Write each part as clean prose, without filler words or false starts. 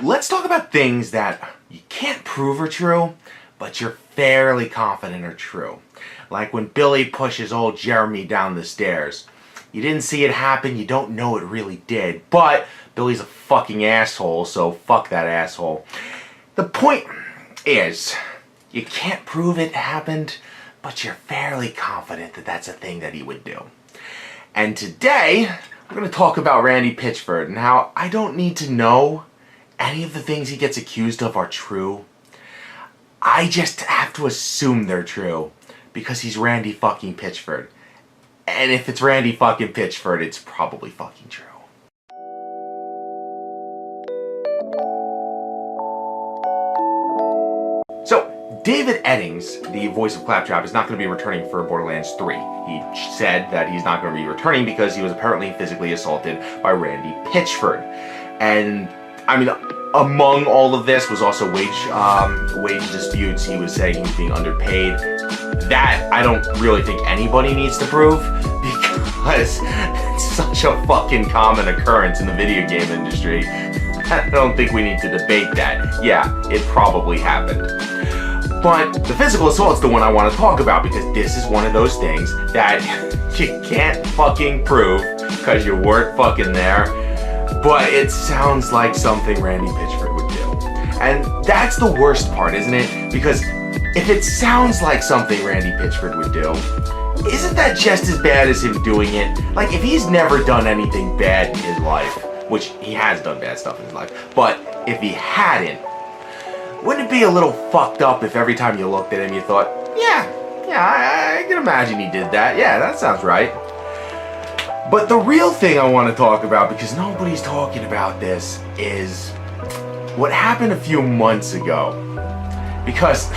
let's talk about things that you can't prove are true, but you're fairly confident are true. Like when Billy pushes old Jeremy down the stairs. You didn't see it happen, you don't know it really did, but Billy's a fucking asshole, so fuck that asshole. The point is, you can't prove it happened, but you're fairly confident that that's a thing that he would do. And today, we're going to talk about Randy Pitchford and how I don't need to know any of the things he gets accused of are true. I just have to assume they're true because he's Randy fucking Pitchford. And if it's Randy fucking Pitchford, it's probably fucking true. So, David Eddings, the voice of Claptrap, is not going to be returning for Borderlands 3. He said that he's not going to be returning because he was apparently physically assaulted by Randy Pitchford. And, I mean, among all of this was also wage disputes. He was saying he was being underpaid. That I don't really think anybody needs to prove because it's such a fucking common occurrence in the video game industry. I don't think we need to debate that. Yeah, it probably happened. But the physical assault's the one I want to talk about because this is one of those things that you can't fucking prove because you weren't fucking there. But it sounds like something Randy Pitchford would do. And that's the worst part, isn't it? Because if it sounds like something Randy Pitchford would do, isn't that just as bad as him doing it? Like, if he's never done anything bad in his life, which he has done bad stuff in his life, but if he hadn't, wouldn't it be a little fucked up if every time you looked at him you thought, yeah, I can imagine he did that. Yeah, that sounds right. But the real thing I want to talk about, because nobody's talking about this, is what happened a few months ago. Because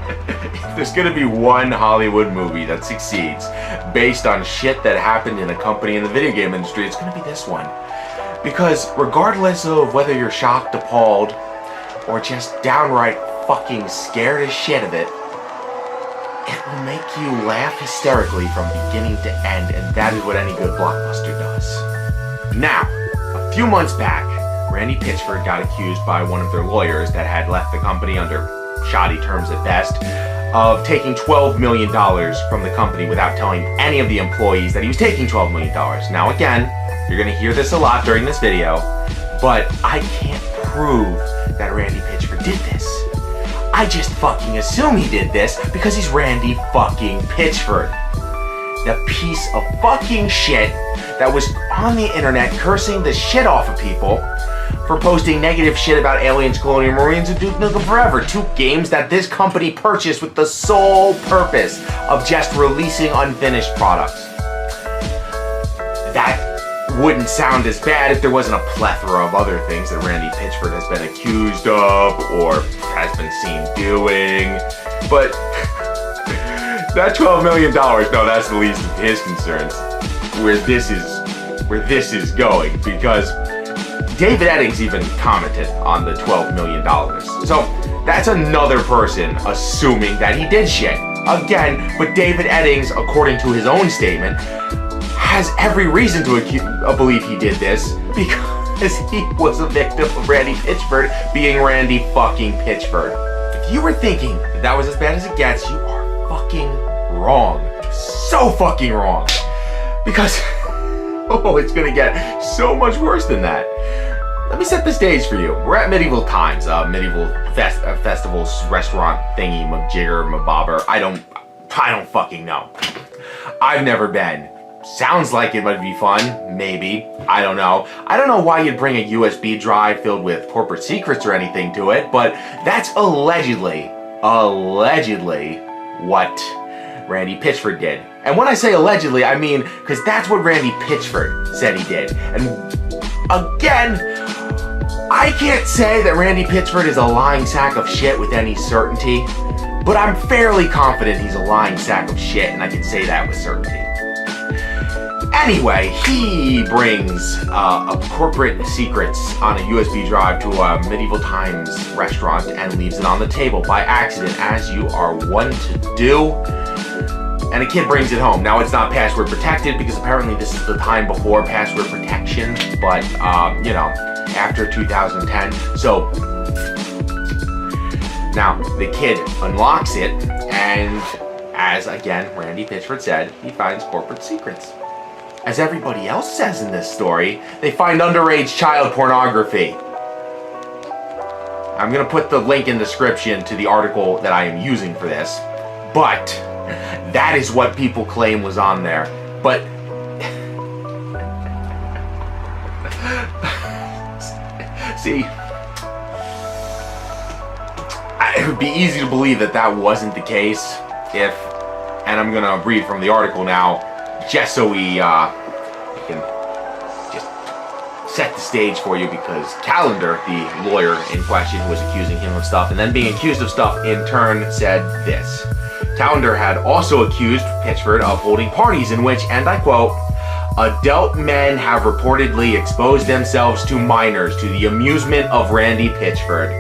if there's gonna be one Hollywood movie that succeeds based on shit that happened in a company in the video game industry, it's gonna be this one. Because regardless of whether you're shocked, appalled, or just downright fucking scared as shit of it, it will make you laugh hysterically from beginning to end, and that is what any good blockbuster does. Now, a few months back, Randy Pitchford got accused by one of their lawyers that had left the company under shoddy terms at best, of taking $12 million from the company without telling any of the employees that he was taking $12 million. Now again, you're going to hear this a lot during this video, but I can't prove that Randy Pitchford did this. I just fucking assume he did this because he's Randy fucking Pitchford. The piece of fucking shit that was on the internet cursing the shit off of people for posting negative shit about Aliens, Colonial Marines, and Duke Nukem Forever, two games that this company purchased with the sole purpose of just releasing unfinished products. That wouldn't sound as bad if there wasn't a plethora of other things that Randy Pitchford has been accused of or has been seen doing. But that $12 million, no, that's the least of his concerns. Where this is going, because David Eddings even commented on the $12 million. So that's another person assuming that he did shit. Again, but David Eddings, according to his own statement, has every reason to believe he did this because he was a victim of Randy Pitchford being Randy fucking Pitchford. If you were thinking that that was as bad as it gets, you are fucking wrong. So fucking wrong. Because, oh, it's gonna get so much worse than that. Let me set the stage for you. We're at Medieval Times, medieval festival restaurant thingy, majigger, mabobber. I don't fucking know. I've never been. Sounds like it might be fun, maybe. I don't know. I don't know why you'd bring a USB drive filled with corporate secrets or anything to it, but that's allegedly what Randy Pitchford did. And when I say allegedly, I mean because that's what Randy Pitchford said he did. And again, I can't say that Randy Pitchford is a lying sack of shit with any certainty, but I'm fairly confident he's a lying sack of shit, and I can say that with certainty. Anyway, he brings corporate secrets on a USB drive to a Medieval Times restaurant and leaves it on the table by accident, as you are wont to do. And a kid brings it home. Now, it's not password protected because apparently this is the time before password protection, but, you know, after 2010. So now the kid unlocks it, and as again Randy Pitchford said, he finds corporate secrets. As everybody else says in this story, they find underage child pornography. I'm gonna put the link in the description to the article that I am using for this, but that is what people claim was on there. But see, it would be easy to believe that that wasn't the case if, and I'm gonna read from the article now, just so we can just set the stage for you, because Callender, the lawyer in question who was accusing him of stuff and then being accused of stuff in turn, said this. Callender had also accused Pitchford of holding parties in which, and I quote, adult men have reportedly exposed themselves to minors to the amusement of Randy Pitchford.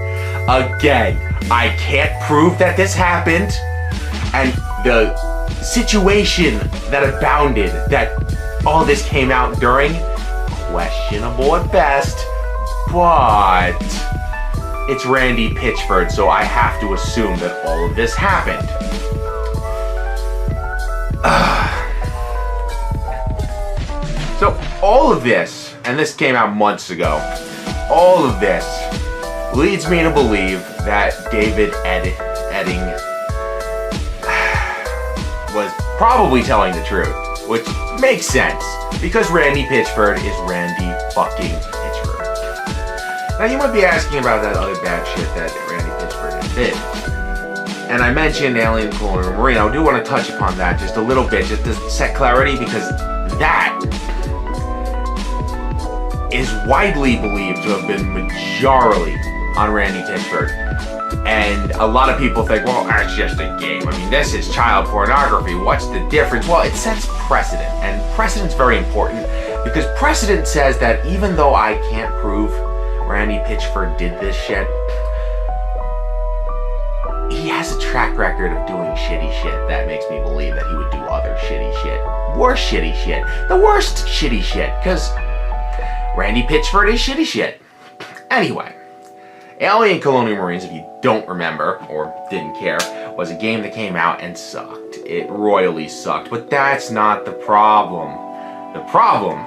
Again, I can't prove that this happened, and the situation that abounded that all this came out during, questionable at best, but it's Randy Pitchford, so I have to assume that all of this happened. So all of this, and this came out months ago, all of this leads me to believe that David Edding was probably telling the truth, which makes sense, because Randy Pitchford is Randy fucking Pitchford. Now you might be asking about that other bad shit that Randy Pitchford did. And I mentioned Alien Colonial Marine. I do want to touch upon that just a little bit, just to set clarity, because that is widely believed to have been majorly on Randy Pitchford. And a lot of people think, well, that's just a game. I mean, this is child pornography. What's the difference? Well, it sets precedent, and precedent's very important, because precedent says that even though I can't prove Randy Pitchford did this shit, he has a track record of doing shitty shit that makes me believe that he would do other shitty shit. Worse shitty shit. The worst shitty shit, because Randy Pitchford is shitty shit. Anyway, Alien Colonial Marines, if you don't remember or didn't care, was a game that came out and sucked. It royally sucked, but that's not the problem. The problem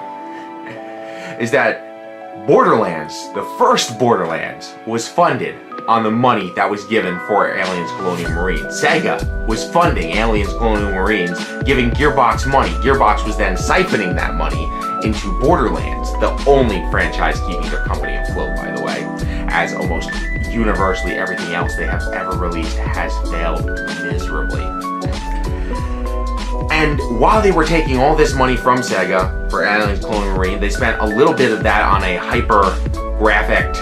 is that Borderlands, the first Borderlands, was funded on the money that was given for Aliens Colonial Marines. Sega was funding Aliens Colonial Marines, giving Gearbox money. Gearbox was then siphoning that money into Borderlands, the only franchise keeping their company afloat, by the way, as almost universally everything else they have ever released has failed miserably. And while they were taking all this money from Sega for Aliens Colonial Marine, they spent a little bit of that on a hyper-graphic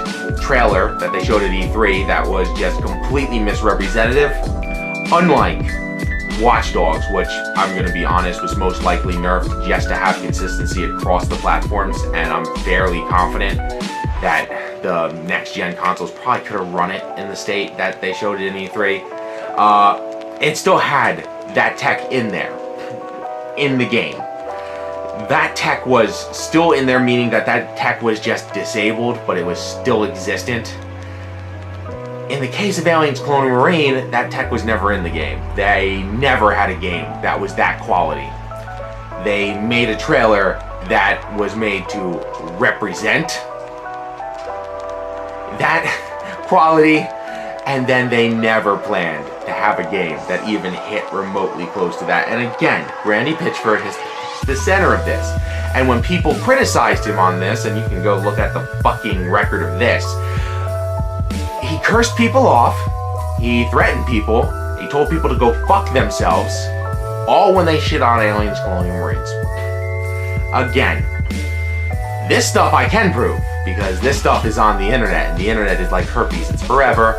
trailer that they showed at E3 that was just completely misrepresentative, unlike Watch Dogs, which I'm going to be honest was most likely nerfed just to have consistency across the platforms, and I'm fairly confident that the next-gen consoles probably could have run it in the state that they showed it in E3. It still had that tech in there, in the game. That tech was still in there, meaning that that tech was just disabled, but it was still existent. In the case of Aliens Colonial Marine, that tech was never in the game. They never had a game that was that quality. They made a trailer that was made to represent that quality, and then they never planned to have a game that even hit remotely close to that. And again, Randy Pitchford is the center of this. And when people criticized him on this, and you can go look at the fucking record of this, he cursed people off, he threatened people, he told people to go fuck themselves, all when they shit on Aliens Colonial Marines. Again, this stuff I can prove, because this stuff is on the internet, and the internet is like herpes, it's forever,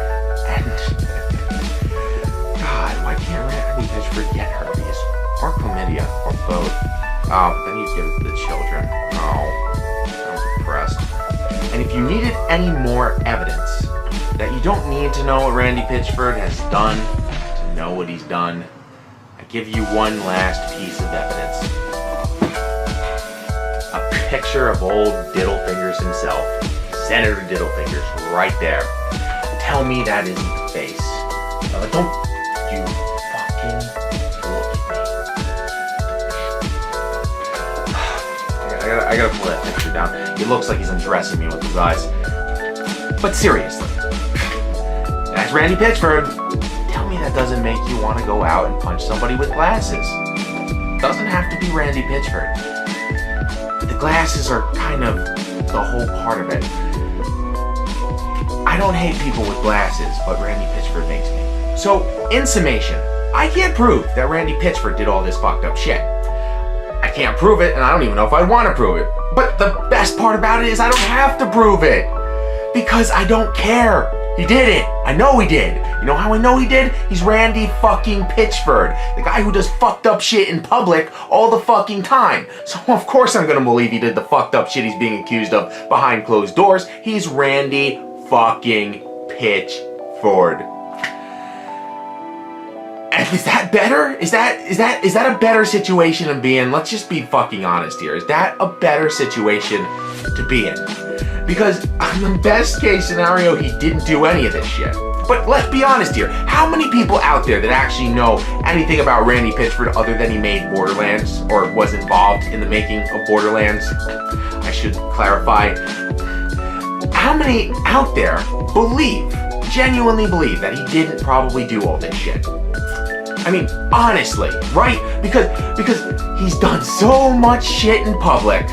and God, why can't Randy Pitchford get herpes? Or chlamydia, or both? Oh, then you give it to the children. Oh, I'm depressed. And if you needed any more evidence that you don't need to know what Randy Pitchford has done to know what he's done, I give you one last piece of evidence. A picture of old Diddle Fingers himself, Senator Diddlefingers right there. Tell me that isn't the face. Don't you fucking look at me. I gotta pull that picture down. He looks like he's undressing me with his eyes. But seriously, that's Randy Pitchford. Tell me that doesn't make you want to go out and punch somebody with glasses. Doesn't have to be Randy Pitchford. The glasses are kind of the whole part of it. I don't hate people with glasses, but Randy Pitchford makes me. So, in summation, I can't prove that Randy Pitchford did all this fucked up shit. I can't prove it, and I don't even know if I want to prove it. But the best part about it is I don't have to prove it. Because I don't care. He did it. I know he did. You know how I know he did? He's Randy fucking Pitchford. The guy who does fucked up shit in public all the fucking time. So of course I'm gonna believe he did the fucked up shit he's being accused of behind closed doors. He's Randy fucking Pitchford. And is that better? Is that a better situation to be in? Let's just be fucking honest here. Is that a better situation to be in? Because in the best case scenario, he didn't do any of this shit. But let's be honest here. How many people out there that actually know anything about Randy Pitchford other than he made Borderlands or was involved in the making of Borderlands? I should clarify. How many out there genuinely believe that he didn't probably do all this shit? I mean, honestly, right? Because he's done so much shit in public.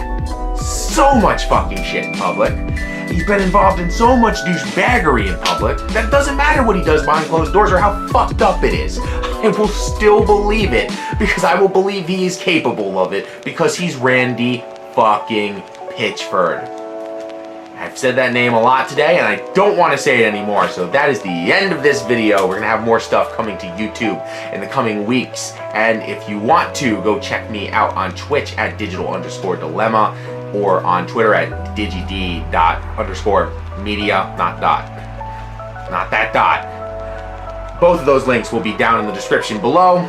So much fucking shit in public. He's been involved in so much douchebaggery in public that it doesn't matter what he does behind closed doors or how fucked up it is. I will still believe it because I will believe he is capable of it because he's Randy fucking Pitchford. I've said that name a lot today and I don't want to say it anymore, so that is the end of this video. We're going to have more stuff coming to YouTube in the coming weeks, and if you want to, go check me out on Twitch at digital_dilemma or on Twitter at digid_media, not that dot. Both of those links will be down in the description below,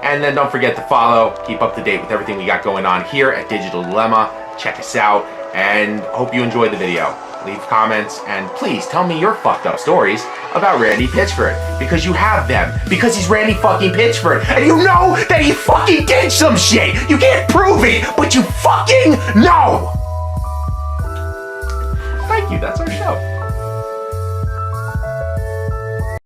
and then don't forget to follow, keep up to date with everything we got going on here at Digital Dilemma. Check us out, and hope you enjoyed the video. Leave comments, and please tell me your fucked up stories about Randy Pitchford, because you have them, because he's Randy fucking Pitchford, and you know that he fucking did some shit! You can't prove it, but you fucking know! Thank you, that's our show.